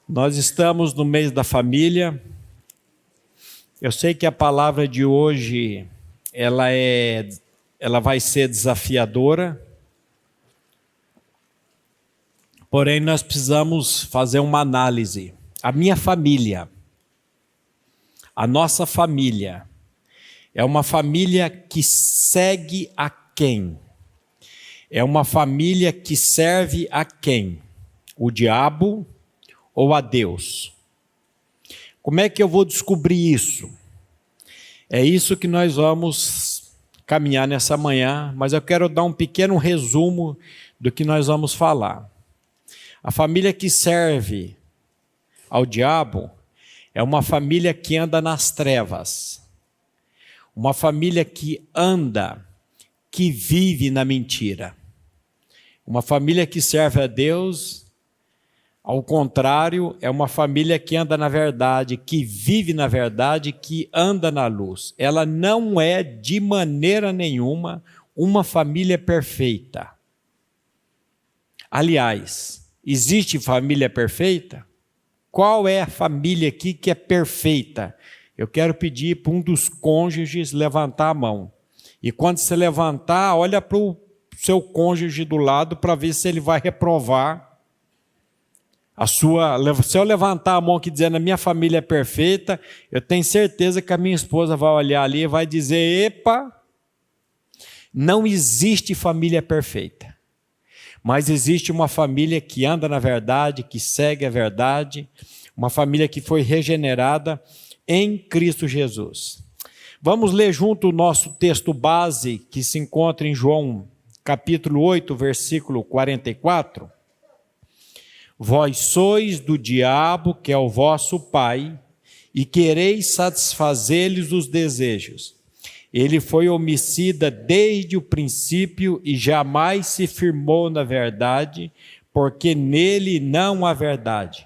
Nós estamos no mês da família. Eu sei que a palavra de hoje ela vai ser desafiadora. Porém, nós precisamos fazer uma análise. A minha família, a nossa família, é uma família que segue a quem? É uma família que serve a quem? O diabo ou a Deus? Como é que eu vou descobrir isso? É isso que nós vamos caminhar nessa manhã, mas eu quero dar um pequeno resumo do que nós vamos falar. A família que serve ao diabo é uma família que anda nas trevas. Uma família que vive na mentira. Uma família que serve a Deus, ao contrário, é uma família que anda na verdade, que vive na verdade, que anda na luz. Ela não é de maneira nenhuma uma família perfeita. Aliás, existe família perfeita? Qual é a família aqui que é perfeita? Eu quero pedir para um dos cônjuges levantar a mão. E quando você levantar, olha para o seu cônjuge do lado para ver se ele vai reprovar a sua. Se eu levantar a mão aqui dizendo a minha família é perfeita, eu tenho certeza que a minha esposa vai olhar ali e vai dizer: epa, não existe família perfeita. Mas existe uma família que anda na verdade, que segue a verdade, uma família que foi regenerada em Cristo Jesus. Vamos ler junto o nosso texto base, que se encontra em João, capítulo 8, versículo 44. Vós sois do diabo, que é o vosso pai, e quereis satisfazer-lhes os desejos. Ele foi homicida desde o princípio e jamais se firmou na verdade, porque nele não há verdade.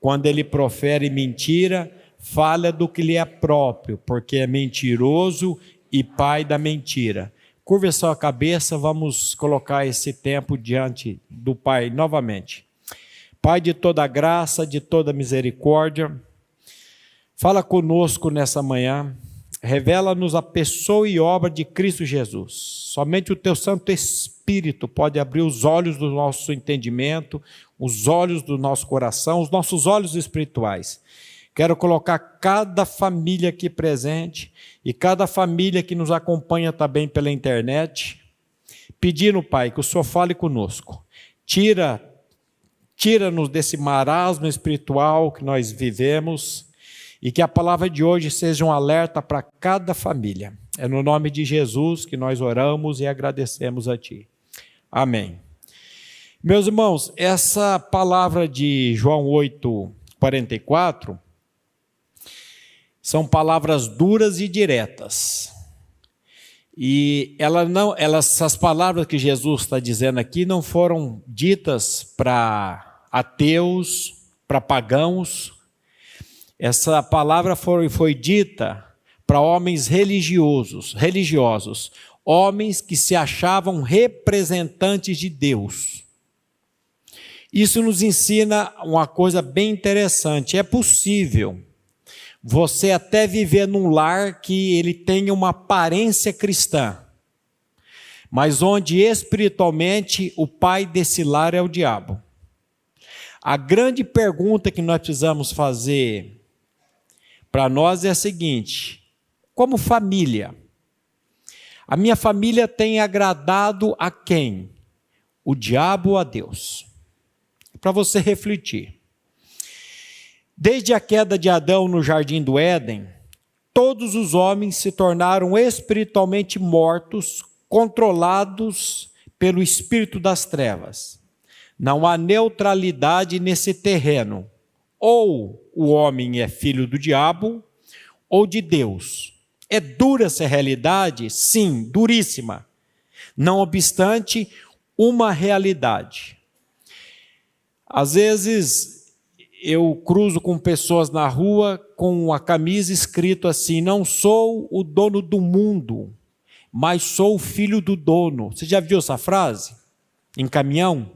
Quando ele profere mentira, fala do que lhe é próprio, porque é mentiroso e pai da mentira. Curva a sua cabeça, vamos colocar esse tempo diante do Pai novamente. Pai de toda graça, de toda misericórdia, fala conosco nessa manhã. Revela-nos a pessoa e obra de Cristo Jesus. Somente o Teu Santo Espírito pode abrir os olhos do nosso entendimento, os olhos do nosso coração, os nossos olhos espirituais. Quero colocar cada família aqui presente e cada família que nos acompanha também pela internet, pedindo, Pai, que o Senhor fale conosco. Tira-nos desse marasmo espiritual que nós vivemos, e que a palavra de hoje seja um alerta para cada família. É no nome de Jesus que nós oramos e agradecemos a Ti. Amém. Meus irmãos, essa palavra de João 8, 44, são palavras duras e diretas. E essas palavras que Jesus está dizendo aqui não foram ditas para ateus, para pagãos. Essa palavra foi dita para homens religiosos, homens que se achavam representantes de Deus. Isso nos ensina uma coisa bem interessante. É possível você até viver num lar que ele tenha uma aparência cristã, mas onde espiritualmente o pai desse lar é o diabo. A grande pergunta que nós precisamos fazer para nós é a seguinte: como família, a minha família tem agradado a quem? O diabo ou a Deus? Para você refletir. Desde a queda de Adão no jardim do Éden, todos os homens se tornaram espiritualmente mortos, controlados pelo espírito das trevas. Não há neutralidade nesse terreno. Ou o homem é filho do diabo, ou de Deus. É dura essa realidade? Sim, duríssima. Não obstante, uma realidade. Às vezes, eu cruzo com pessoas na rua com a camisa escrito assim: não sou o dono do mundo, mas sou o filho do dono. Você já viu essa frase? Em caminhão?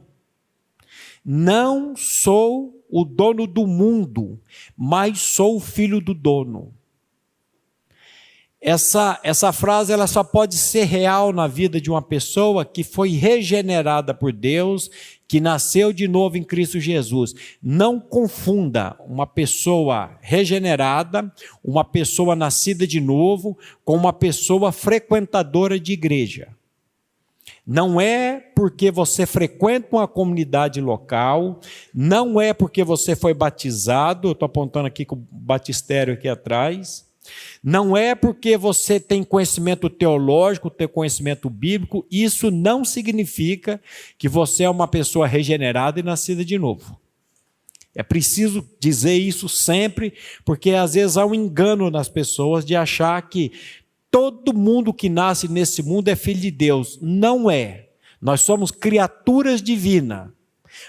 Não sou o dono do mundo, mas sou o filho do dono. Essa frase ela só pode ser real na vida de uma pessoa que foi regenerada por Deus, que nasceu de novo em Cristo Jesus. Não confunda uma pessoa regenerada, uma pessoa nascida de novo, com uma pessoa frequentadora de igreja. Não é porque você frequenta uma comunidade local, não é porque você foi batizado, eu estou apontando aqui com o batistério aqui atrás, não é porque você tem conhecimento teológico, tem conhecimento bíblico, isso não significa que você é uma pessoa regenerada e nascida de novo. É preciso dizer isso sempre, porque às vezes há um engano nas pessoas de achar que todo mundo que nasce nesse mundo é filho de Deus. Não é. Nós somos criaturas divinas.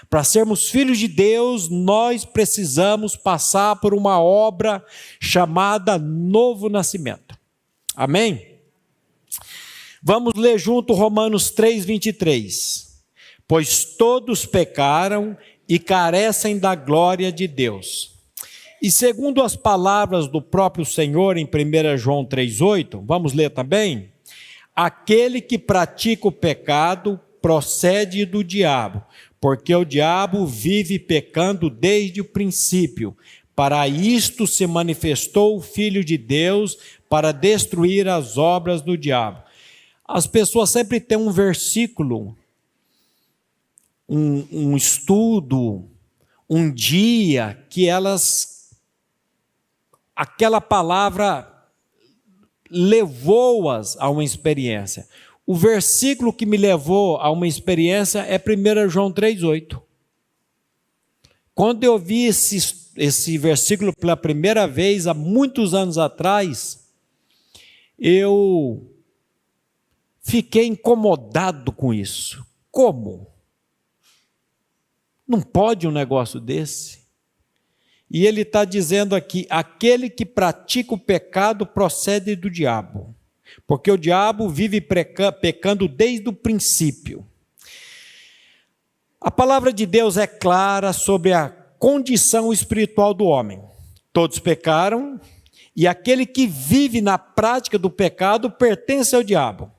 Para sermos filhos de Deus, nós precisamos passar por uma obra chamada novo nascimento. Amém? Vamos ler junto Romanos 3:23. Pois todos pecaram e carecem da glória de Deus. E segundo as palavras do próprio Senhor em 1 João 3:8, vamos ler também? Aquele que pratica o pecado procede do diabo, porque o diabo vive pecando desde o princípio. Para isto se manifestou o Filho de Deus, para destruir as obras do diabo. As pessoas sempre têm um versículo, um estudo, um dia, que aquela palavra levou-as a uma experiência. O versículo que me levou a uma experiência é 1 João 3:8. Quando eu vi esse versículo pela primeira vez, há muitos anos atrás, eu fiquei incomodado com isso. Como? Não pode um negócio desse? E ele está dizendo aqui, aquele que pratica o pecado procede do diabo. Porque o diabo vive pecando desde o princípio. A palavra de Deus é clara sobre a condição espiritual do homem. Todos pecaram, e aquele que vive na prática do pecado pertence ao diabo.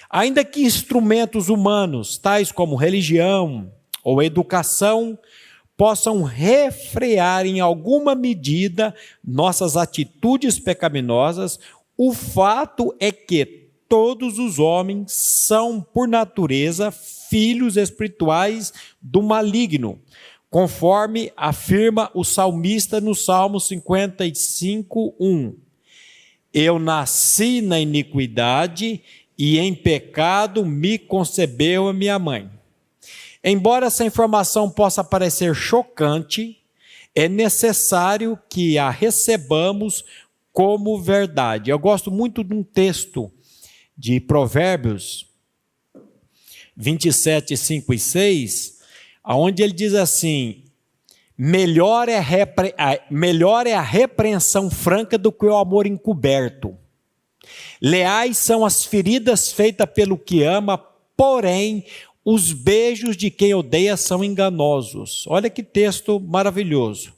Ainda que instrumentos humanos, tais como religião ou educação, possam refrear em alguma medida nossas atitudes pecaminosas, o fato é que todos os homens são, por natureza, filhos espirituais do maligno, conforme afirma o salmista no Salmo 55:1. Eu nasci na iniquidade e em pecado me concebeu a minha mãe. Embora essa informação possa parecer chocante, é necessário que a recebamos como verdade. Eu gosto muito de um texto de Provérbios 27, 5 e 6, onde ele diz assim: melhor é a repreensão franca do que o amor encoberto. Leais são as feridas feitas pelo que ama, porém os beijos de quem odeia são enganosos. Olha que texto maravilhoso.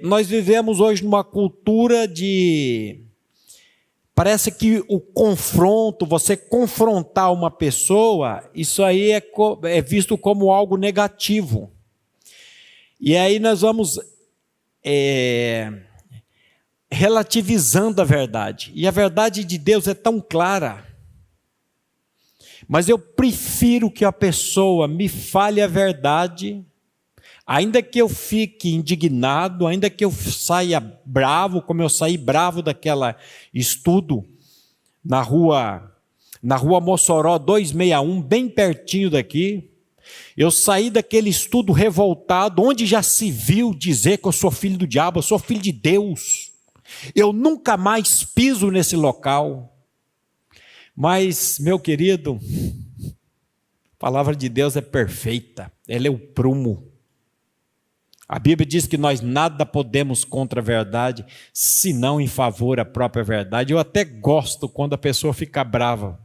Nós vivemos hoje numa cultura parece que o confronto, você confrontar uma pessoa, isso aí é visto como algo negativo. E aí nós vamos relativizando a verdade. E a verdade de Deus é tão clara. Mas eu prefiro que a pessoa me fale a verdade, ainda que eu fique indignado, ainda que eu saia bravo, como eu saí bravo daquela estudo na rua Mossoró 261, bem pertinho daqui. Eu saí daquele estudo revoltado, onde já se viu dizer que eu sou filho do diabo, eu sou filho de Deus. Eu nunca mais piso nesse local. Mas, meu querido, a palavra de Deus é perfeita, ela é o prumo. A Bíblia diz que nós nada podemos contra a verdade, senão em favor da própria verdade. Eu até gosto quando a pessoa fica brava,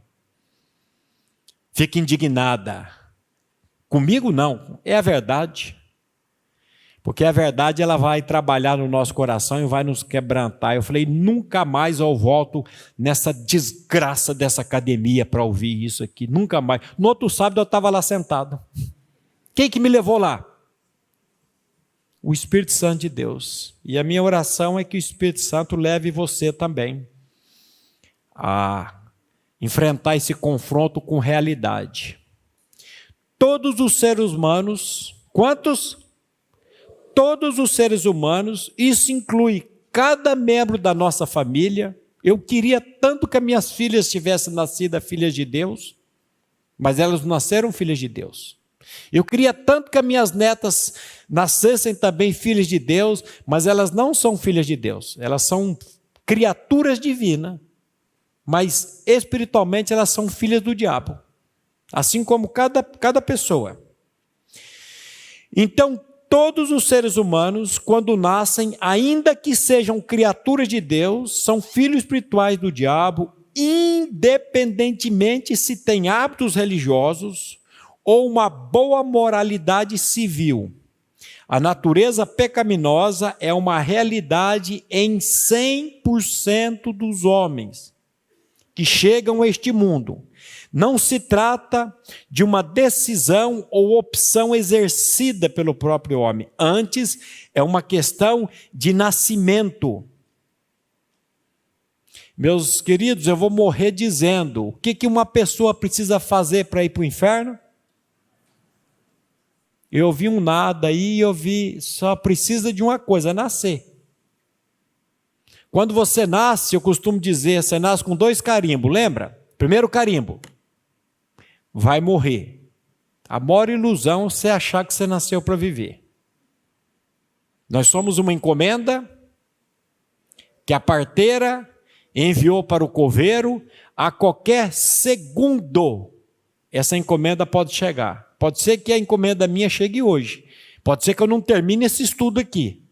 fica indignada. Comigo não, é a verdade. Porque a verdade ela vai trabalhar no nosso coração e vai nos quebrantar. Eu falei, nunca mais eu volto nessa desgraça dessa academia para ouvir isso aqui, nunca mais. No outro sábado eu estava lá sentado. Quem que me levou lá? O Espírito Santo de Deus. E a minha oração é que o Espírito Santo leve você também a enfrentar esse confronto com realidade. Todos os seres humanos, quantos? Todos os seres humanos, isso inclui cada membro da nossa família. Eu queria tanto que as minhas filhas tivessem nascido filhas de Deus, mas elas não nasceram filhas de Deus. Eu queria tanto que as minhas netas nascessem também filhas de Deus, mas elas não são filhas de Deus, elas são criaturas divinas, mas espiritualmente elas são filhas do diabo, assim como cada pessoa. Então, todos os seres humanos, quando nascem, ainda que sejam criaturas de Deus, são filhos espirituais do diabo, independentemente se têm hábitos religiosos ou uma boa moralidade civil. A natureza pecaminosa é uma realidade em 100% dos homens que chegam a este mundo. Não se trata de uma decisão ou opção exercida pelo próprio homem. Antes, é uma questão de nascimento. Meus queridos, eu vou morrer dizendo, o que uma pessoa precisa fazer para ir para o inferno? Eu ouvi um nada aí, eu vi, só precisa de uma coisa, nascer. Quando você nasce, eu costumo dizer, você nasce com 2 carimbos, lembra? Primeiro carimbo, vai morrer. A maior ilusão é você achar que você nasceu para viver. Nós somos uma encomenda que a parteira enviou para o coveiro, a qualquer segundo essa encomenda pode chegar. Pode ser que a encomenda minha chegue hoje. Pode ser que eu não termine esse estudo aqui.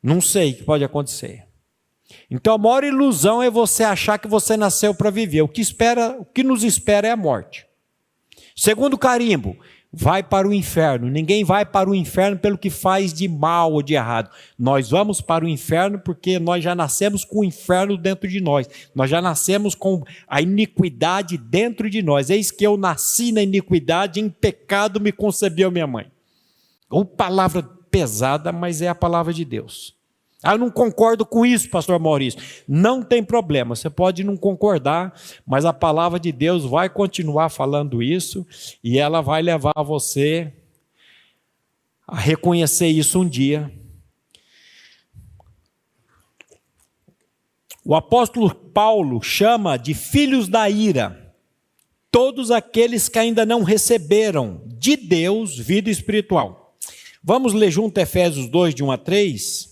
Não sei o que pode acontecer. Então a maior ilusão é você achar que você nasceu para viver. O que nos espera é a morte. Segundo carimbo, vai para o inferno. Ninguém vai para o inferno pelo que faz de mal ou de errado. Nós vamos para o inferno porque nós já nascemos com o inferno dentro de nós. Nós já nascemos com a iniquidade dentro de nós. Eis que eu nasci na iniquidade, em pecado me concebeu minha mãe. Uma palavra pesada, mas é a palavra de Deus. Eu não concordo com isso, pastor Maurício. Não tem problema, você pode não concordar, mas a palavra de Deus vai continuar falando isso e ela vai levar você a reconhecer isso um dia. O apóstolo Paulo chama de filhos da ira todos aqueles que ainda não receberam de Deus vida espiritual. Vamos ler junto Efésios 2, de 1 a 3.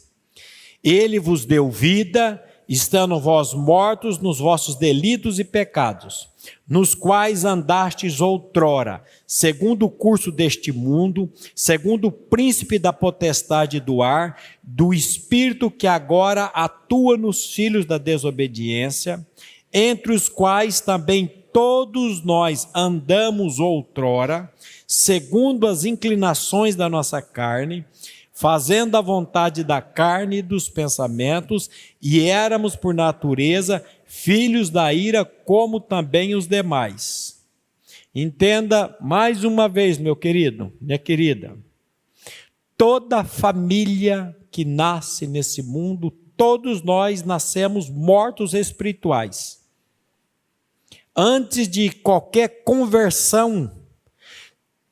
Ele vos deu vida, estando vós mortos nos vossos delitos e pecados, nos quais andastes outrora, segundo o curso deste mundo, segundo o príncipe da potestade do ar, do espírito que agora atua nos filhos da desobediência, entre os quais também todos nós andamos outrora, segundo as inclinações da nossa carne, fazendo a vontade da carne e dos pensamentos, e éramos por natureza filhos da ira, como também os demais. Entenda mais uma vez, meu querido, minha querida, toda família que nasce nesse mundo, todos nós nascemos mortos espirituais. Antes de qualquer conversão,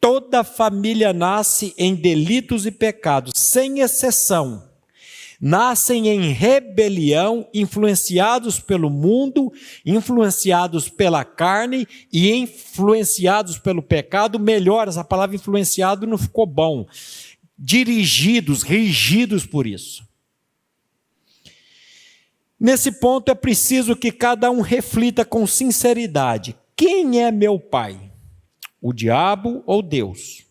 toda família nasce em delitos e pecados, sem exceção. Nascem em rebelião, influenciados pelo mundo, influenciados pela carne e influenciados pelo pecado. Melhor, essa palavra influenciado não ficou bom. Dirigidos, regidos por isso. Nesse ponto é preciso que cada um reflita com sinceridade: quem é meu pai? O diabo ou Deus?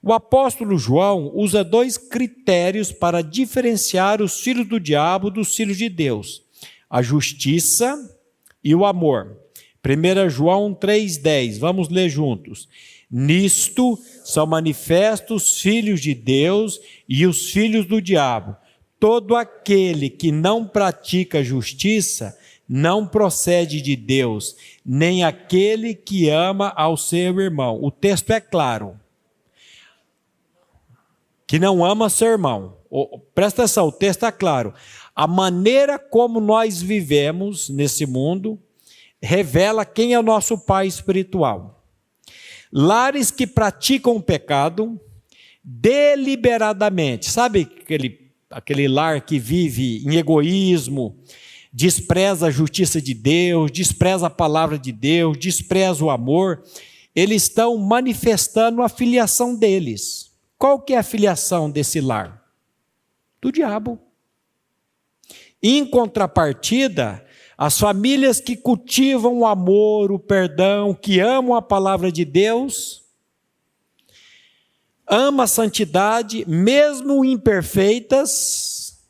O apóstolo João usa 2 critérios para diferenciar os filhos do diabo dos filhos de Deus: a justiça e o amor. 1 João 3,10, vamos ler juntos. Nisto são manifestos os filhos de Deus e os filhos do diabo. Todo aquele que não pratica justiça não procede de Deus, nem aquele que ama ao seu irmão. O texto é claro. Que não ama seu irmão. Presta atenção, o texto é claro. A maneira como nós vivemos nesse mundo revela quem é o nosso pai espiritual. Lares que praticam o pecado deliberadamente. Sabe aquele lar que vive em egoísmo, despreza a justiça de Deus, despreza a palavra de Deus, despreza o amor? Eles estão manifestando a filiação deles. Qual que é a filiação desse lar? Do diabo. Em contrapartida, as famílias que cultivam o amor, o perdão, que amam a palavra de Deus, amam a santidade, mesmo imperfeitas.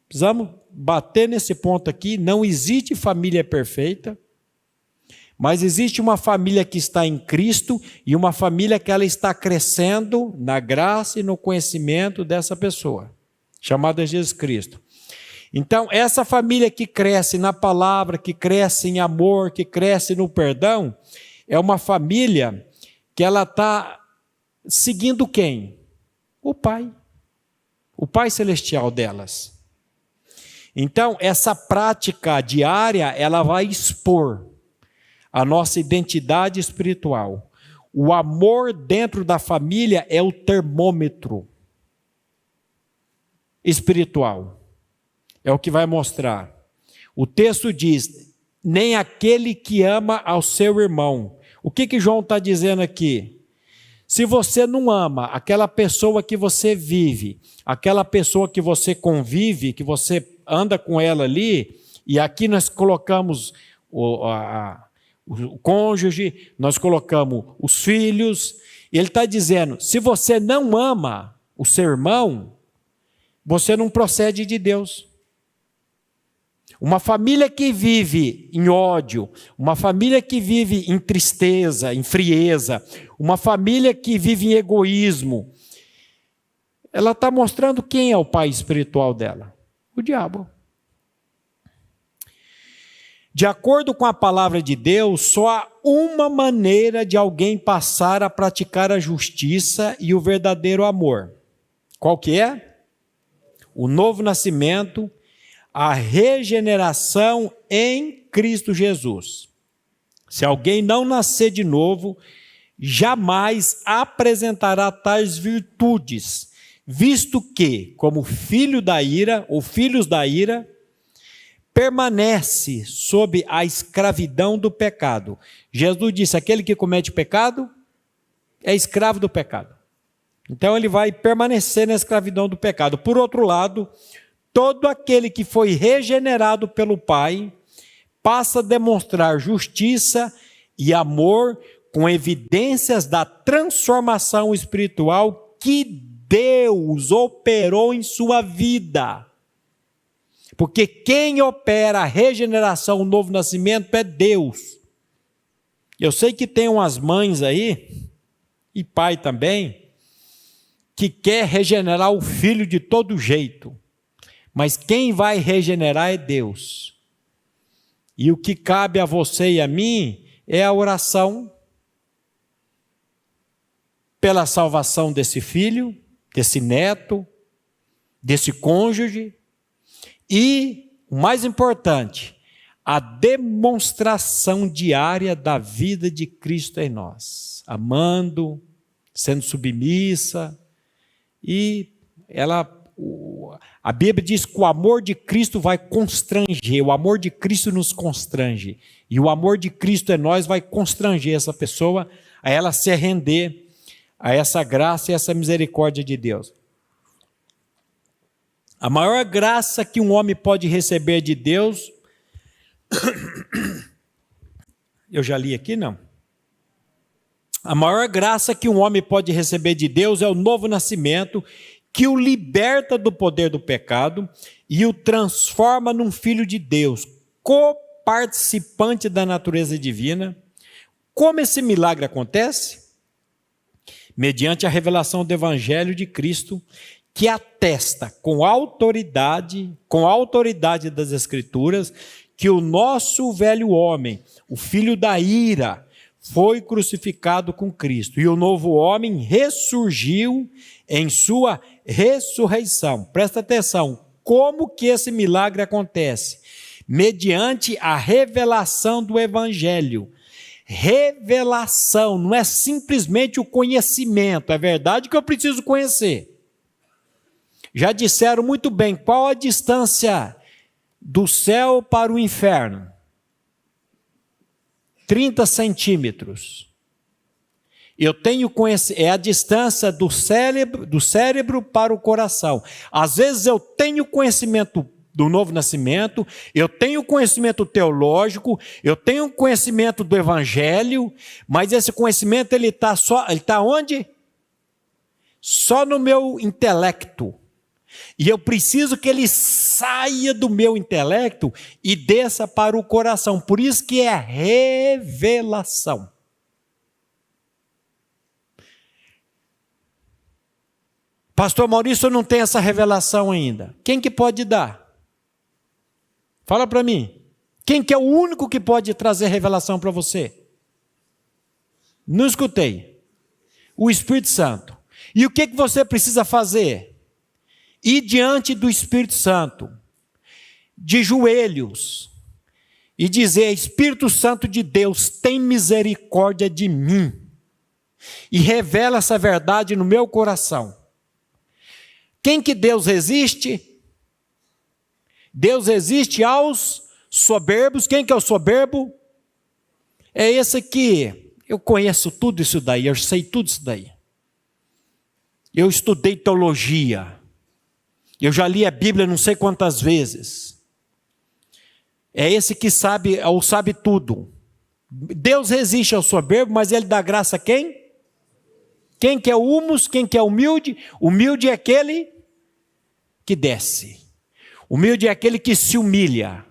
Precisamos bater nesse ponto aqui, não existe família perfeita, mas existe uma família que está em Cristo e uma família que ela está crescendo na graça e no conhecimento dessa pessoa, chamada Jesus Cristo. Então, essa família que cresce na palavra, que cresce em amor, que cresce no perdão, é uma família que ela está seguindo quem? O Pai celestial delas. Então, essa prática diária, ela vai expor a nossa identidade espiritual. O amor dentro da família é o termômetro espiritual. É o que vai mostrar. O texto diz, nem aquele que ama ao seu irmão. O que João está dizendo aqui? Se você não ama aquela pessoa que você vive, aquela pessoa que você convive, que você anda com ela ali, e aqui nós colocamos o cônjuge, nós colocamos os filhos, e ele está dizendo, se você não ama o seu irmão, você não procede de Deus. Uma família que vive em ódio, uma família que vive em tristeza, em frieza, uma família que vive em egoísmo, ela está mostrando quem é o pai espiritual dela. O diabo. De acordo com a palavra de Deus, só há uma maneira de alguém passar a praticar a justiça e o verdadeiro amor. Qual que é? O novo nascimento, a regeneração em Cristo Jesus. Se alguém não nascer de novo, jamais apresentará tais virtudes, visto que, como filho da ira, ou filhos da ira, permanece sob a escravidão do pecado. Jesus disse, aquele que comete pecado é escravo do pecado. Então ele vai permanecer na escravidão do pecado. Por outro lado, todo aquele que foi regenerado pelo Pai passa a demonstrar justiça e amor com evidências da transformação espiritual que Deus operou em sua vida. Porque quem opera a regeneração, o novo nascimento é Deus. Eu sei que tem umas mães aí, e pai também, que quer regenerar o filho de todo jeito. Mas quem vai regenerar é Deus. E o que cabe a você e a mim é a oração pela salvação desse filho, desse neto, desse cônjuge. E, o mais importante, a demonstração diária da vida de Cristo em nós. Amando, sendo submissa. E a Bíblia diz que o amor de Cristo vai constranger, o amor de Cristo nos constrange, e o amor de Cristo em nós vai constranger essa pessoa a ela se render a essa graça e essa misericórdia de Deus. A maior graça que um homem pode receber de Deus, eu já li aqui, não? A maior graça que um homem pode receber de Deus é o novo nascimento, que o liberta do poder do pecado e o transforma num filho de Deus, coparticipante da natureza divina. Como esse milagre acontece? Mediante a revelação do Evangelho de Cristo, que atesta com autoridade das Escrituras, que o nosso velho homem, o filho da ira, foi crucificado com Cristo, e o novo homem ressurgiu em sua ressurreição. Presta atenção, como que esse milagre acontece? Mediante a revelação do Evangelho. Revelação, não é simplesmente o conhecimento, é verdade que eu preciso conhecer. Já disseram muito bem, qual a distância do céu para o inferno? 30 centímetros. Eu tenho conhecimento, é a distância do cérebro para o coração. Às vezes eu tenho conhecimento do novo nascimento, eu tenho conhecimento teológico, eu tenho conhecimento do evangelho, mas esse conhecimento ele está onde? Só no meu intelecto. E eu preciso que ele saia do meu intelecto e desça para o coração. Por isso que é revelação. Pastor Maurício, eu não tenho essa revelação ainda. Quem que pode dar? Fala para mim. Quem que é o único que pode trazer revelação para você? Não escutei. O Espírito Santo. E o que você precisa fazer? Ir diante do Espírito Santo, de joelhos, e dizer: Espírito Santo de Deus, tem misericórdia de mim, e revela essa verdade no meu coração. Quem que Deus resiste? Deus resiste aos soberbos. Quem que é o soberbo? É esse que eu conheço tudo isso daí, eu sei tudo isso daí. Eu estudei teologia. Eu já li a Bíblia não sei quantas vezes. É esse que sabe, ou sabe tudo. Deus resiste ao soberbo, mas ele dá graça a quem? Quem que é o humus? Quem que é humilde? Humilde é aquele que desce. Humilde é aquele que se humilha.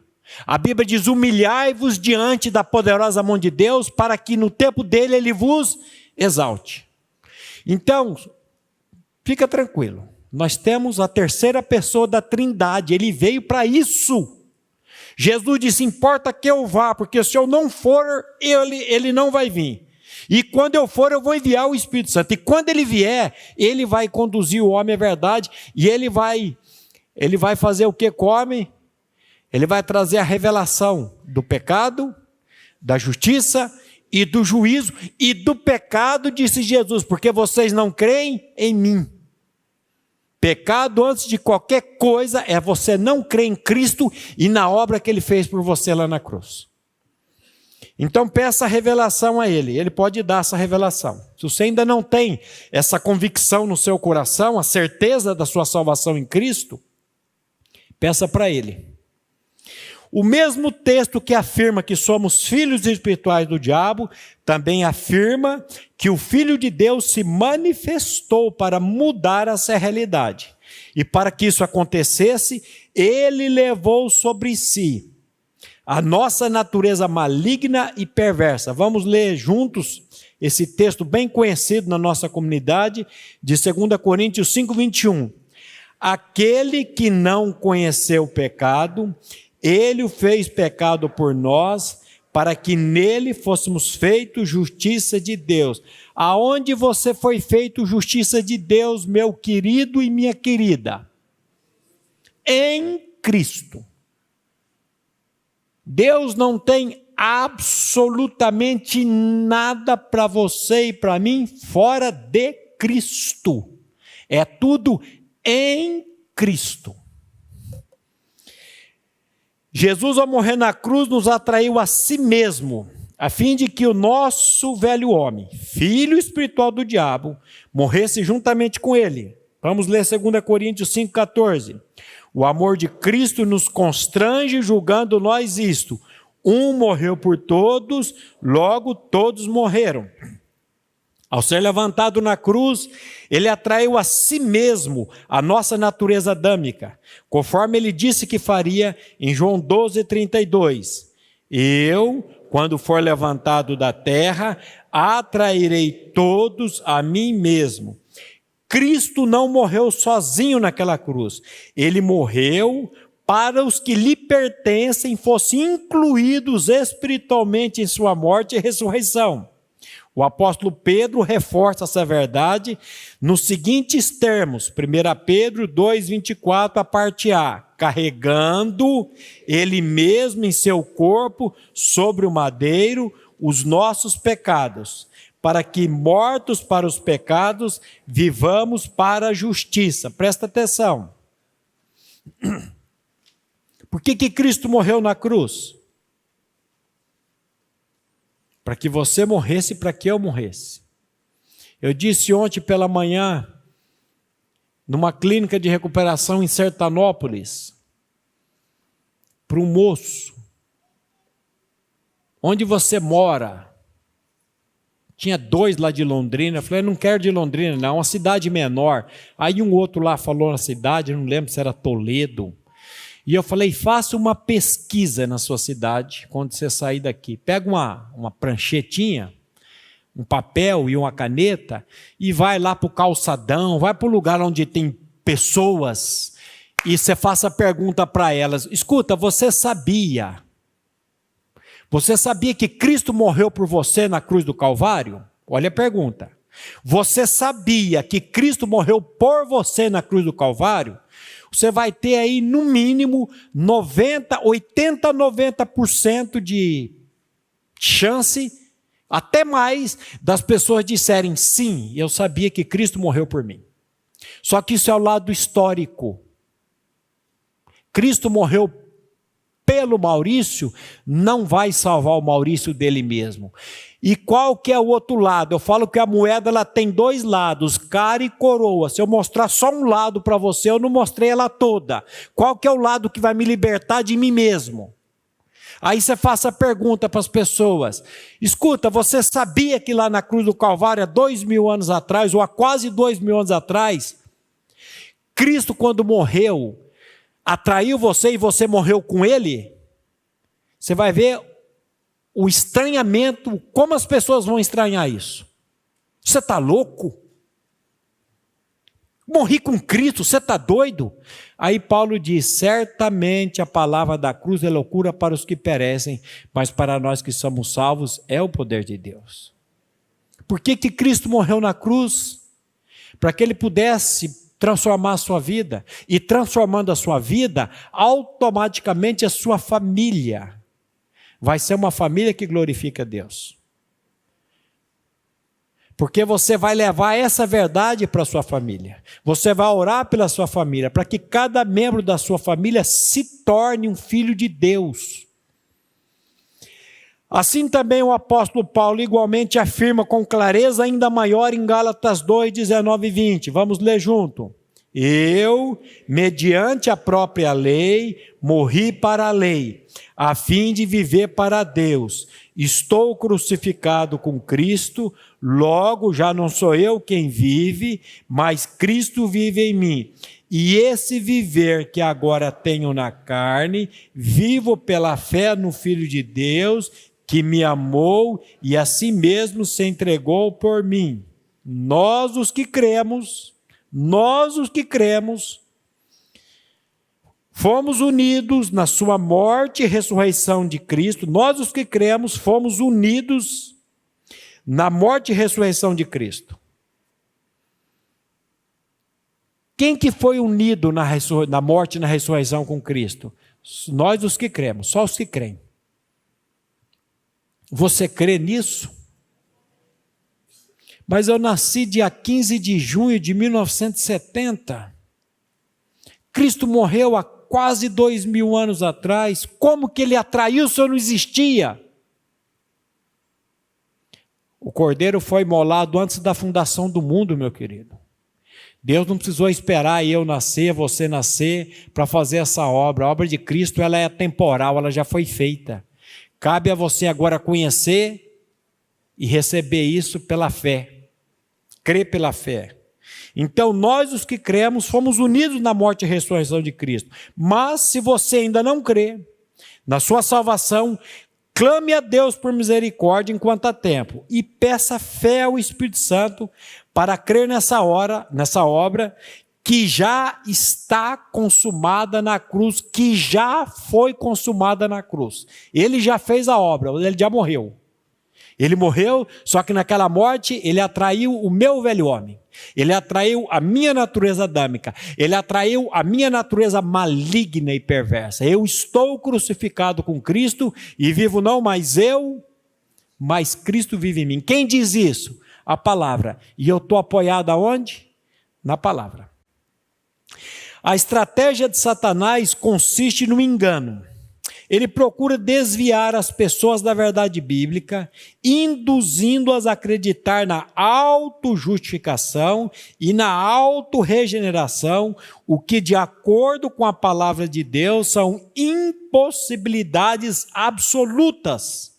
A Bíblia diz: humilhai-vos diante da poderosa mão de Deus, para que no tempo dele ele vos exalte. Então, fica tranquilo. Nós temos a terceira pessoa da Trindade, ele veio para isso. Jesus disse: importa que eu vá, porque se eu não for, ele não vai vir. E quando eu for, eu vou enviar o Espírito Santo. E quando ele vier, ele vai conduzir o homem à verdade, e ele vai fazer o que come? Ele vai trazer a revelação do pecado, da justiça e do juízo. E do pecado, disse Jesus, porque vocês não creem em mim. Pecado, antes de qualquer coisa, é você não crer em Cristo e na obra que ele fez por você lá na cruz. Então peça a revelação a ele, ele pode dar essa revelação. Se você ainda não tem essa convicção no seu coração, a certeza da sua salvação em Cristo, peça para ele. O mesmo texto que afirma que somos filhos espirituais do diabo, também afirma que o Filho de Deus se manifestou para mudar essa realidade. E para que isso acontecesse, ele levou sobre si a nossa natureza maligna e perversa. Vamos ler juntos esse texto bem conhecido na nossa comunidade, de 2 Coríntios 5:21. Aquele que não conheceu o pecado, ele o fez pecado por nós, para que nele fôssemos feitos justiça de Deus. Aonde você foi feito justiça de Deus, meu querido e minha querida? Em Cristo. Deus não tem absolutamente nada para você e para mim fora de Cristo. É tudo em Cristo. Jesus, ao morrer na cruz, nos atraiu a si mesmo, a fim de que o nosso velho homem, filho espiritual do diabo, morresse juntamente com ele. Vamos ler 2 Coríntios 5,14. O amor de Cristo nos constrange, julgando nós isto: um morreu por todos, logo todos morreram. Ao ser levantado na cruz, ele atraiu a si mesmo a nossa natureza adâmica, conforme ele disse que faria em João 12:32. Eu, quando for levantado da terra, atrairei todos a mim mesmo. Cristo não morreu sozinho naquela cruz. Ele morreu para os que lhe pertencem fossem incluídos espiritualmente em sua morte e ressurreição. O apóstolo Pedro reforça essa verdade nos seguintes termos, 1 Pedro 2,24, a parte A, carregando ele mesmo em seu corpo sobre o madeiro os nossos pecados, para que, mortos para os pecados, vivamos para a justiça. Presta atenção. Por que Cristo morreu na cruz? Para que você morresse, para que eu morresse. Eu disse ontem pela manhã, numa clínica de recuperação em Sertanópolis, para um moço, onde você mora? Tinha 2 lá de Londrina. Eu falei, não quero de Londrina não, uma cidade menor. Aí um outro lá falou na cidade, não lembro se era Toledo. E eu falei, faça uma pesquisa na sua cidade, quando você sair daqui. Pega uma pranchetinha, um papel e uma caneta, e vai lá para o calçadão, vai para o lugar onde tem pessoas, e você faça a pergunta para elas, escuta, você sabia que Cristo morreu por você na cruz do Calvário? Olha a pergunta. Você sabia que Cristo morreu por você na cruz do Calvário? Você vai ter aí, no mínimo, 90% de chance, até mais, das pessoas disserem, sim, eu sabia que Cristo morreu por mim. Só que isso é o lado histórico. Cristo morreu pelo Maurício, não vai salvar o Maurício dele mesmo. E qual que é o outro lado? Eu falo que a moeda ela tem 2 lados, cara e coroa. Se eu mostrar só um lado para você, eu não mostrei ela toda. Qual que é o lado que vai me libertar de mim mesmo? Aí você faça a pergunta para as pessoas. Escuta, você sabia que lá na cruz do Calvário, há 2.000 anos atrás, ou há quase 2.000 anos atrás, Cristo, quando morreu, atraiu você e você morreu com ele? Você vai ver o estranhamento, como as pessoas vão estranhar isso. Você está louco? Morri com Cristo, você está doido? Aí Paulo diz, certamente a palavra da cruz é loucura para os que perecem, mas para nós que somos salvos é o poder de Deus. Por que Cristo morreu na cruz? Para que ele pudesse transformar a sua vida, e transformando a sua vida, automaticamente a sua família vai ser uma família que glorifica a Deus. Porque você vai levar essa verdade para a sua família. Você vai orar pela sua família, para que cada membro da sua família se torne um filho de Deus. Assim também o apóstolo Paulo igualmente afirma com clareza ainda maior em Gálatas 2, 19 e 20. Vamos ler junto. Eu, mediante a própria lei, morri para a lei, a fim de viver para Deus. Estou crucificado com Cristo, logo já não sou eu quem vive, mas Cristo vive em mim. E esse viver que agora tenho na carne, vivo pela fé no Filho de Deus, que me amou e a si mesmo se entregou por mim. Nós os que cremos, fomos unidos na sua morte e ressurreição de Cristo. Nós os que cremos fomos unidos na morte e ressurreição de Cristo. Quem que foi unido na morte e na ressurreição com Cristo? Nós os que cremos, só os que creem. Você crê nisso? Mas eu nasci dia 15 de junho de 1970. Cristo morreu há quase 2.000 anos atrás. Como que ele atraiu se eu não existia? O Cordeiro foi imolado antes da fundação do mundo, meu querido. Deus não precisou esperar eu nascer, você nascer, para fazer essa obra. A obra de Cristo ela é temporal, ela já foi feita. Cabe a você agora conhecer e receber isso pela fé. Crer pela fé. Então, nós os que cremos, fomos unidos na morte e ressurreição de Cristo. Mas, se você ainda não crê na sua salvação, Clame a Deus por misericórdia enquanto há tempo e peça fé ao Espírito Santo para crer nessa obra que já está consumada na cruz, que já foi consumada na cruz. Ele já fez a obra, ele já morreu. Ele morreu, só que naquela morte ele atraiu o meu velho homem. Ele atraiu a minha natureza adâmica. Ele atraiu a minha natureza maligna e perversa. Eu estou crucificado com Cristo e vivo não mais eu, mas Cristo vive em mim. Quem diz isso? A palavra. E eu estou apoiado aonde? Na palavra. A estratégia de Satanás consiste no engano. Ele procura desviar as pessoas da verdade bíblica, induzindo-as a acreditar na autojustificação e na autorregeneração, o que, de acordo com a palavra de Deus, são impossibilidades absolutas.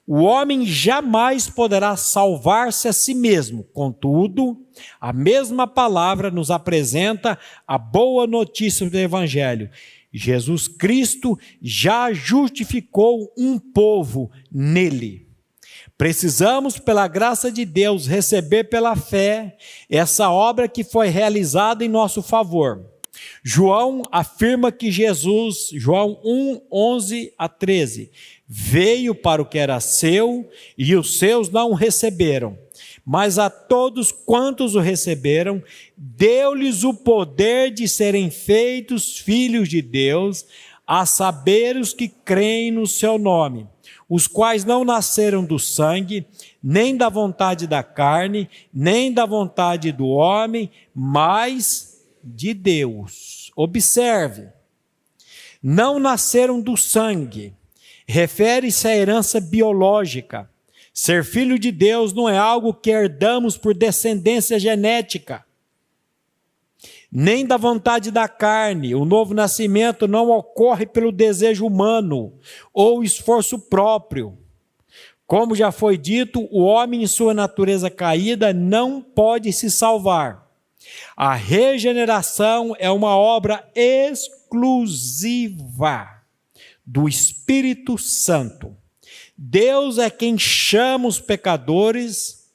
O homem jamais poderá salvar-se a si mesmo. Contudo, a mesma palavra nos apresenta a boa notícia do Evangelho. Jesus Cristo já justificou um povo nele. Precisamos, pela graça de Deus, receber pela fé essa obra que foi realizada em nosso favor. João afirma que Jesus, João 1, 11 a 13, veio para o que era seu e os seus não o receberam. Mas a todos quantos o receberam, deu-lhes o poder de serem feitos filhos de Deus, a saber os que creem no seu nome, os quais não nasceram do sangue, nem da vontade da carne, nem da vontade do homem, mas de Deus. Observe, não nasceram do sangue, refere-se à herança biológica. Ser filho de Deus não é algo que herdamos por descendência genética, nem da vontade da carne. O novo nascimento não ocorre pelo desejo humano ou esforço próprio. Como já foi dito, o homem em sua natureza caída não pode se salvar. A regeneração é uma obra exclusiva do Espírito Santo. Deus é quem chama os pecadores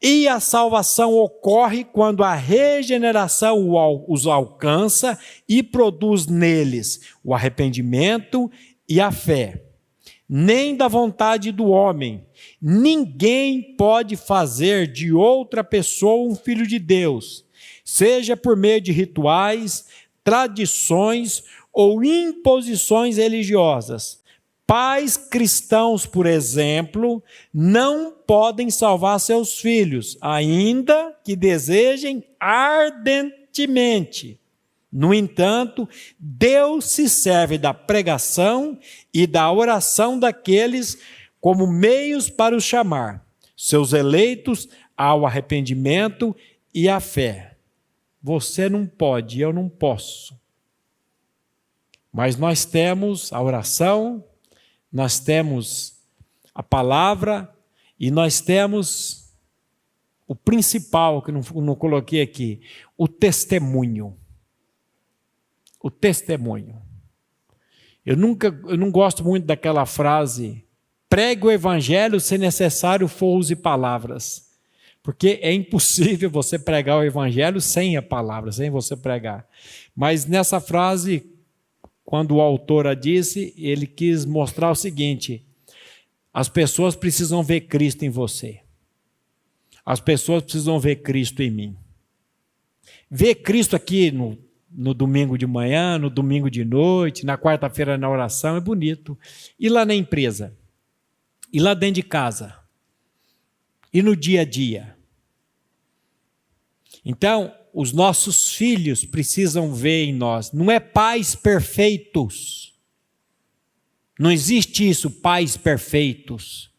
e a salvação ocorre quando a regeneração os alcança e produz neles o arrependimento e a fé. Nem da vontade do homem. Ninguém pode fazer de outra pessoa um filho de Deus, seja por meio de rituais, tradições ou imposições religiosas. Pais cristãos, por exemplo, não podem salvar seus filhos, ainda que desejem ardentemente. No entanto, Deus se serve da pregação e da oração daqueles como meios para os chamar, seus eleitos ao arrependimento e à fé. Você não pode, eu não posso. Mas nós temos a oração, nós temos a palavra e nós temos o principal, que não coloquei aqui, o testemunho. O testemunho. Eu não gosto muito daquela frase, pregue o evangelho se necessário for use palavras. Porque é impossível você pregar o evangelho sem a palavra, sem você pregar. Mas nessa frase, quando o autor a disse, ele quis mostrar o seguinte: as pessoas precisam ver Cristo em você. As pessoas precisam ver Cristo em mim. Ver Cristo aqui no domingo de manhã, no domingo de noite, na quarta-feira na oração é bonito. E lá na empresa? E lá dentro de casa? E no dia a dia? Então, os nossos filhos precisam ver em nós. Não é pais perfeitos. Não existe isso, pais perfeitos.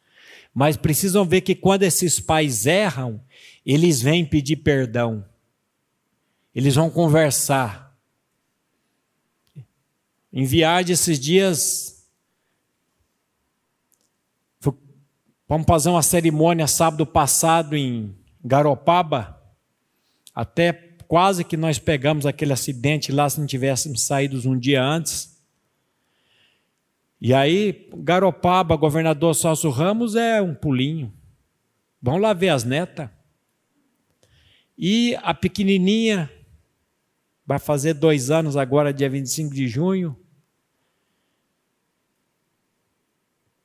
Mas precisam ver que quando esses pais erram, eles vêm pedir perdão. Eles vão conversar. Em viagem esses dias, vamos fazer uma cerimônia sábado passado em Garopaba, até quase que nós pegamos aquele acidente lá se não tivéssemos saído um dia antes. E aí, Garopaba, governador Celso Ramos é um pulinho. Vamos lá ver as netas. E a pequenininha, vai fazer 2 anos agora, dia 25 de junho,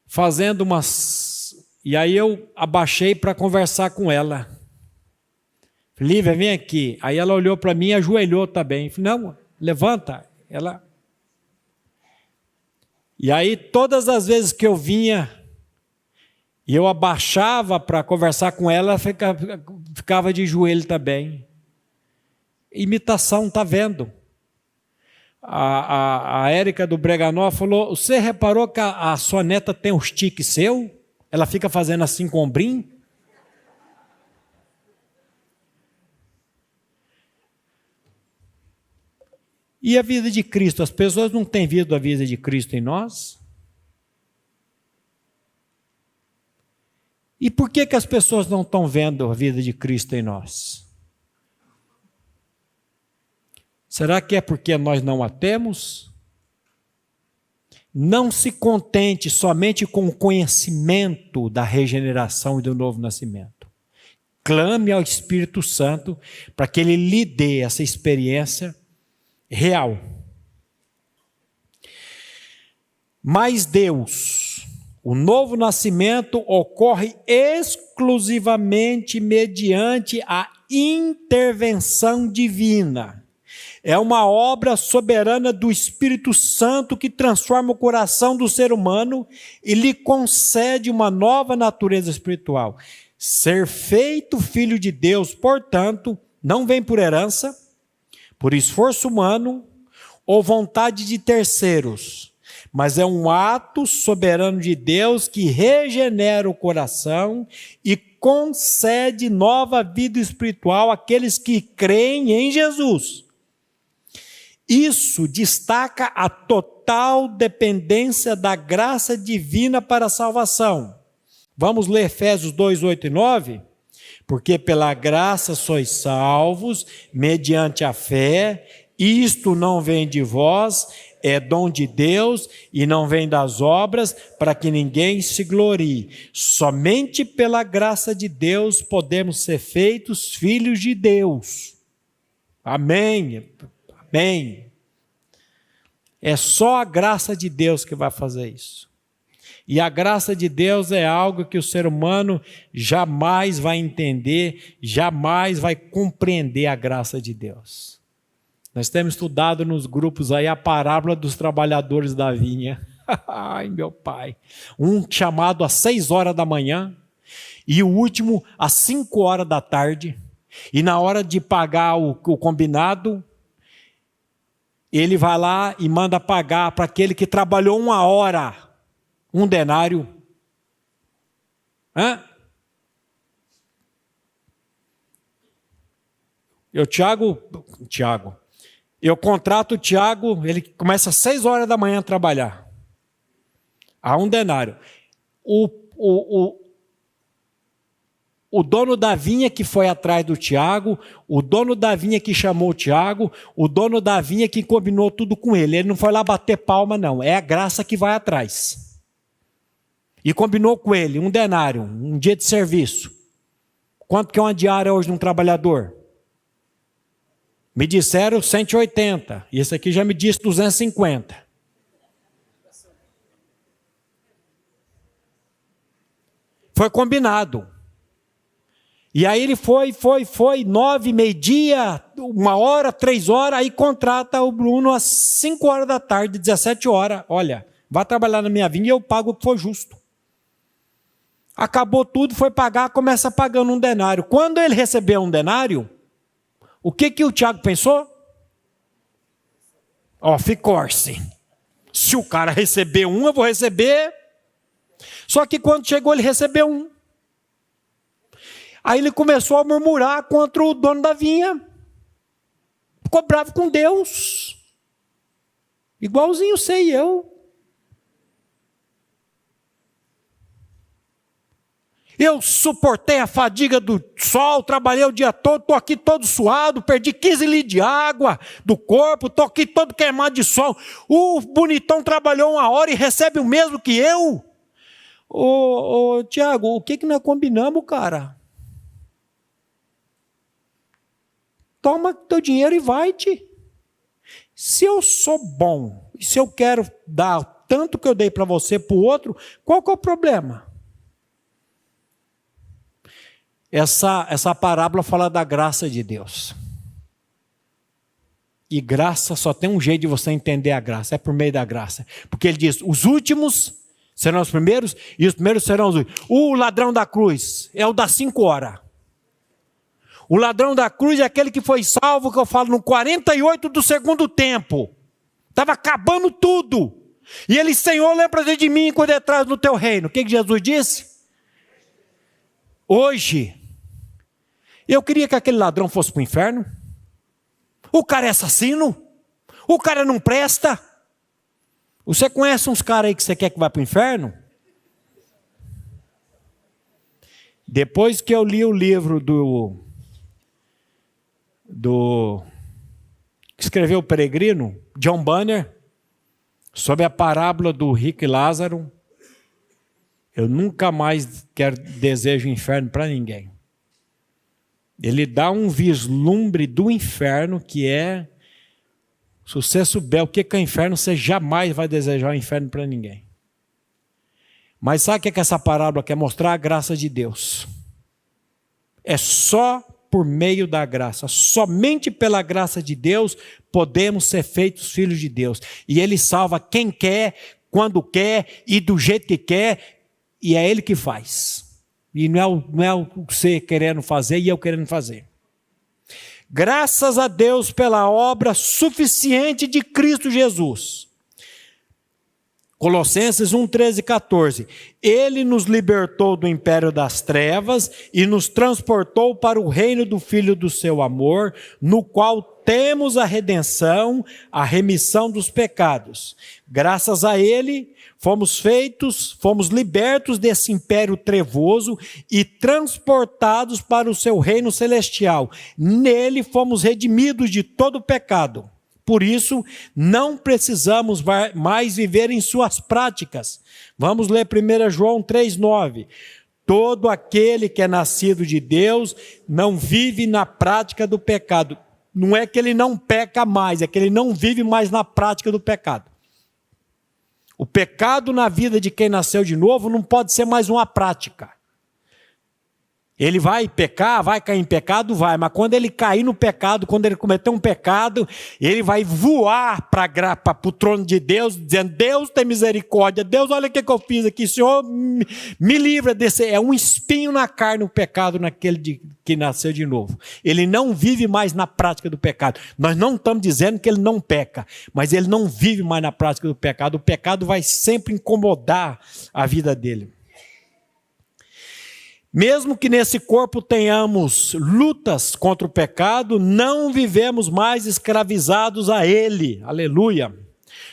fazendo umas... E aí eu abaixei para conversar com ela. Lívia, vem aqui. Aí ela olhou para mim e ajoelhou também. Falei, não, levanta. Ela... E aí todas as vezes que eu vinha e eu abaixava para conversar com ela, ficava de joelho também. Imitação, está vendo? A Érica do Breganó falou, você reparou que a sua neta tem um tique seu? Ela fica fazendo assim com o ombrinho? E a vida de Cristo? As pessoas não têm visto a vida de Cristo em nós? E por que as pessoas não estão vendo a vida de Cristo em nós? Será que é porque nós não a temos? Não se contente somente com o conhecimento da regeneração e do novo nascimento. Clame ao Espírito Santo para que Ele lhe dê essa experiência real. Mas Deus, o novo nascimento ocorre exclusivamente mediante a intervenção divina. É uma obra soberana do Espírito Santo que transforma o coração do ser humano e lhe concede uma nova natureza espiritual. Ser feito filho de Deus, portanto, não vem por herança, por esforço humano ou vontade de terceiros, mas é um ato soberano de Deus que regenera o coração e concede nova vida espiritual àqueles que creem em Jesus. Isso destaca a total dependência da graça divina para a salvação. Vamos ler Efésios 2, 8 e 9? Porque pela graça sois salvos, mediante a fé, isto não vem de vós, é dom de Deus e não vem das obras, para que ninguém se glorie. Somente pela graça de Deus podemos ser feitos filhos de Deus. Amém. Amém. É só a graça de Deus que vai fazer isso. E a graça de Deus é algo que o ser humano jamais vai entender, jamais vai compreender a graça de Deus. Nós temos estudado nos grupos aí a parábola dos trabalhadores da vinha. Ai, meu pai. Um chamado às 6 horas da manhã e o último às 5 horas da tarde. E na hora de pagar o combinado, ele vai lá e manda pagar para aquele que trabalhou 1 hora, 1 denário. Eu contrato o Tiago, ele começa às 6 horas da manhã a trabalhar. A 1 denário. O dono da vinha que foi atrás do Tiago, o dono da vinha que chamou o Tiago, o dono da vinha que combinou tudo com ele. Ele não foi lá bater palma, não. É a graça que vai atrás. E combinou com ele 1 denário, um dia de serviço. Quanto que é uma diária hoje de um trabalhador? Me disseram 180. E esse aqui já me disse 250. Foi combinado. E aí ele foi, 9, meio-dia, 1 hora, 3 horas, aí contrata o Bruno às 5 horas da tarde, 17 horas. Olha, vai trabalhar na minha vinha e eu pago o que for justo. Acabou tudo, foi pagar, começa pagando 1 denário. Quando ele recebeu 1 denário, o que o Tiago pensou? Ficou assim. Se o cara receber 1, eu vou receber. Só que quando chegou, ele recebeu 1. Aí ele começou a murmurar contra o dono da vinha. Ficou bravo com Deus. Igualzinho sei eu. Eu suportei a fadiga do sol, trabalhei o dia todo, estou aqui todo suado, perdi 15 litros de água do corpo, estou aqui todo queimado de sol. O bonitão trabalhou 1 hora e recebe o mesmo que eu. Tiago, o que nós combinamos, cara? Toma teu dinheiro e vai-te. Se eu sou bom, e se eu quero dar tanto que eu dei para você para o outro, qual que é o problema? Essa parábola fala da graça de Deus. E graça, só tem um jeito de você entender a graça, é por meio da graça. Porque ele diz, os últimos serão os primeiros, e os primeiros serão os últimos. O ladrão da cruz é o das 5 horas. O ladrão da cruz é aquele que foi salvo, que eu falo, no 48 do segundo tempo. Estava acabando tudo. E ele, Senhor, lembra de mim quando entrar no teu reino. O que Jesus disse? Hoje, eu queria que aquele ladrão fosse para o inferno. O cara é assassino. O cara não presta. Você conhece uns caras aí que você quer que vá para o inferno? Depois que eu li o livro que escreveu o Peregrino, John Bunyan, sobre a parábola do rico e Lázaro, eu nunca mais desejo inferno para ninguém. Ele dá um vislumbre do inferno que é, se você souber o que é o inferno, você jamais vai desejar o inferno para ninguém. Mas sabe o que essa parábola quer mostrar? A graça de Deus. É só por meio da graça, somente pela graça de Deus, podemos ser feitos filhos de Deus. E Ele salva quem quer, quando quer e do jeito que quer, e é Ele que faz. E não é o você querendo fazer e eu querendo fazer. Graças a Deus pela obra suficiente de Cristo Jesus. Colossenses 1, 13 e 14. Ele nos libertou do império das trevas e nos transportou para o reino do Filho do seu amor, no qual temos a redenção, a remissão dos pecados. Graças a ele, fomos libertos desse império trevoso e transportados para o seu reino celestial. Nele fomos redimidos de todo o pecado. Por isso, não precisamos mais viver em suas práticas. Vamos ler 1 João 3,9. Todo aquele que é nascido de Deus não vive na prática do pecado. Não é que ele não peca mais, é que ele não vive mais na prática do pecado. O pecado na vida de quem nasceu de novo não pode ser mais uma prática. Ele vai pecar, vai cair em pecado, vai, mas quando ele cair no pecado, quando ele cometer um pecado, ele vai voar para o trono de Deus, dizendo, Deus tem misericórdia, Deus olha o que eu fiz aqui, Senhor me livra desse, é um espinho na carne o pecado naquele que nasceu de novo. Ele não vive mais na prática do pecado. Nós não estamos dizendo que ele não peca, mas ele não vive mais na prática do pecado. O pecado vai sempre incomodar a vida dele. Mesmo que nesse corpo tenhamos lutas contra o pecado, não vivemos mais escravizados a ele. Aleluia.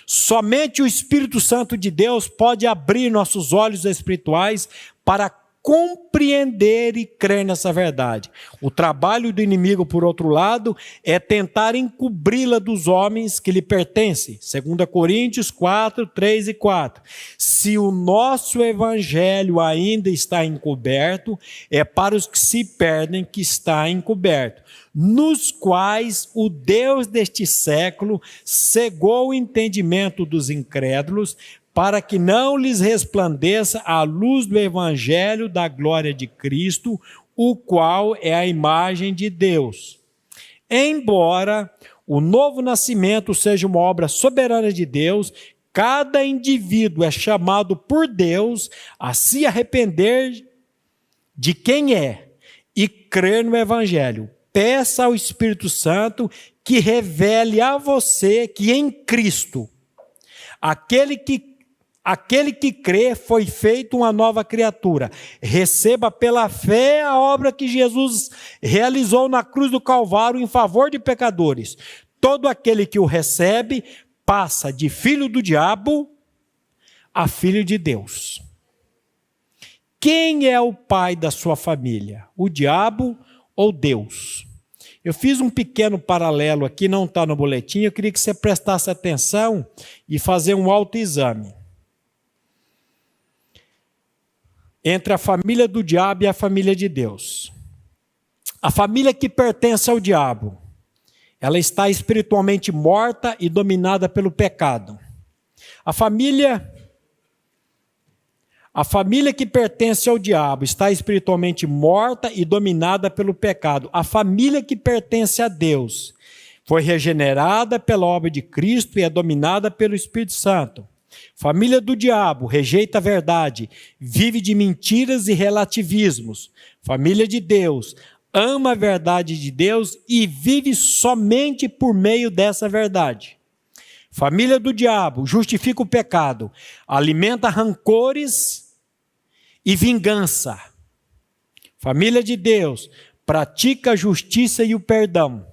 Somente o Espírito Santo de Deus pode abrir nossos olhos espirituais para compreender e crer nessa verdade. O trabalho do inimigo, por outro lado, é tentar encobri-la dos homens que lhe pertencem. 2 Coríntios 4, 3 e 4. Se o nosso evangelho ainda está encoberto, é para os que se perdem que está encoberto, nos quais o Deus deste século cegou o entendimento dos incrédulos, para que não lhes resplandeça a luz do evangelho da glória de Cristo, o qual é a imagem de Deus. Embora o novo nascimento seja uma obra soberana de Deus, cada indivíduo é chamado por Deus a se arrepender de quem é e crer no evangelho. Peça ao Espírito Santo que revele a você que em Cristo, aquele que crê foi feito uma nova criatura. Receba pela fé a obra que Jesus realizou na cruz do Calvário em favor de pecadores. Todo aquele que o recebe passa de filho do diabo a filho de Deus. Quem é o pai da sua família? O diabo ou Deus? Eu fiz um pequeno paralelo aqui, não está no boletim, eu queria que você prestasse atenção e fazer um autoexame entre a família do diabo e a família de Deus. A família que pertence ao diabo, ela está espiritualmente morta e dominada pelo pecado. A família que pertence ao diabo está espiritualmente morta e dominada pelo pecado. A família que pertence a Deus foi regenerada pela obra de Cristo e é dominada pelo Espírito Santo. Família do diabo rejeita a verdade, vive de mentiras e relativismos. Família de Deus ama a verdade de Deus e vive somente por meio dessa verdade. Família do diabo justifica o pecado, alimenta rancores e vingança. Família de Deus pratica a justiça e o perdão.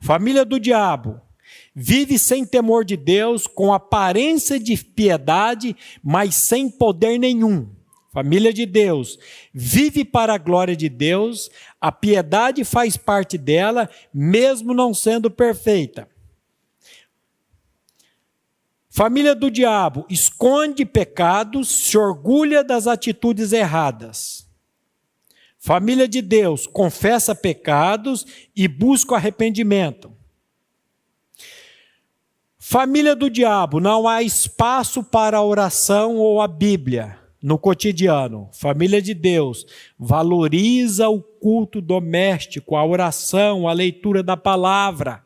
Família do diabo vive sem temor de Deus, com aparência de piedade, mas sem poder nenhum. Família de Deus vive para a glória de Deus, a piedade faz parte dela, mesmo não sendo perfeita. Família do diabo esconde pecados, se orgulha das atitudes erradas. Família de Deus confessa pecados e busca o arrependimento. Família do diabo, não há espaço para a oração ou a Bíblia no cotidiano. Família de Deus valoriza o culto doméstico, a oração, a leitura da palavra.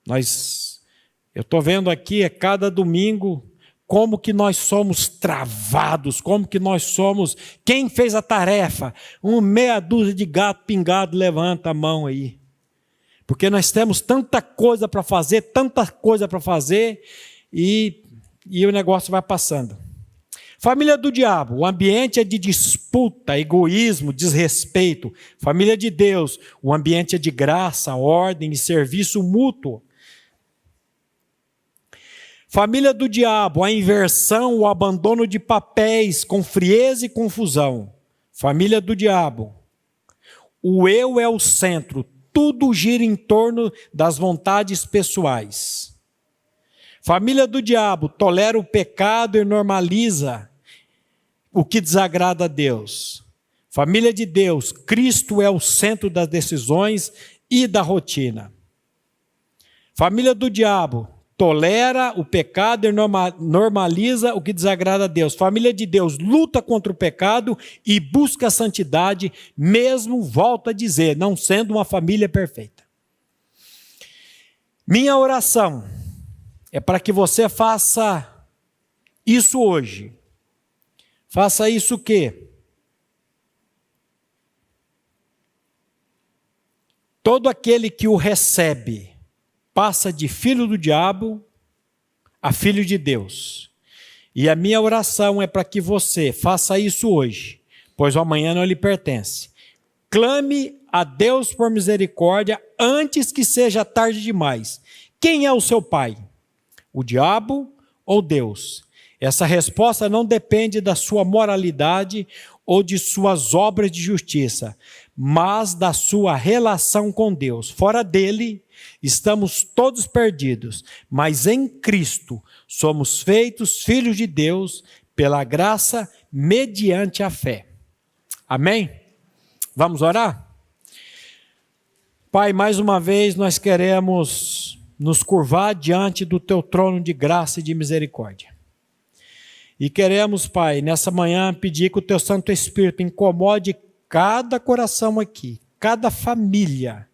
Eu estou vendo aqui, a cada domingo, como que nós somos travados, como que nós somos, quem fez a tarefa? Meia dúzia de gato pingado, levanta a mão aí. Porque nós temos tanta coisa para fazer, e o negócio vai passando. Família do diabo, o ambiente é de disputa, egoísmo, desrespeito. Família de Deus, o ambiente é de graça, ordem e serviço mútuo. Família do diabo, a inversão, o abandono de papéis com frieza e confusão. Família do diabo, o eu é o centro, tudo gira em torno das vontades pessoais. Família do diabo tolera o pecado e normaliza o que desagrada a Deus. Família de Deus, Cristo é o centro das decisões e da rotina. Família do diabo tolera o pecado e normaliza o que desagrada a Deus. Família de Deus luta contra o pecado e busca a santidade, mesmo, volto a dizer, não sendo uma família perfeita. Minha oração é para que você faça isso hoje. Faça isso o quê? Todo aquele que o recebe passa de filho do diabo a filho de Deus. E a minha oração é para que você faça isso hoje, pois o amanhã não lhe pertence. Clame a Deus por misericórdia antes que seja tarde demais. Quem é o seu pai? O diabo ou Deus? Essa resposta não depende da sua moralidade ou de suas obras de justiça, mas da sua relação com Deus. Fora dele, estamos todos perdidos, mas em Cristo somos feitos filhos de Deus pela graça mediante a fé. Amém? Vamos orar? Pai, mais uma vez nós queremos nos curvar diante do teu trono de graça e de misericórdia. E queremos, Pai, nessa manhã pedir que o teu Santo Espírito incomode cada coração aqui, cada família,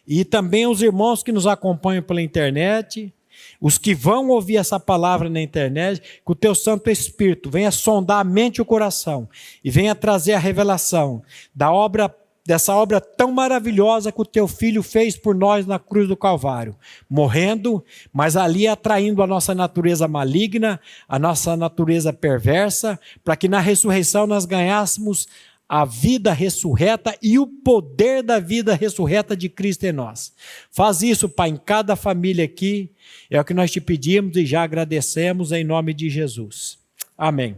e também os irmãos que nos acompanham pela internet, os que vão ouvir essa palavra na internet, que o teu Santo Espírito venha sondar a mente e o coração, e venha trazer a revelação dessa obra tão maravilhosa que o teu Filho fez por nós na cruz do Calvário, morrendo, mas ali atraindo a nossa natureza maligna, a nossa natureza perversa, para que na ressurreição nós ganhássemos a vida ressurreta e o poder da vida ressurreta de Cristo em nós. Faz isso, Pai, em cada família aqui, é o que nós te pedimos e já agradecemos em nome de Jesus. Amém.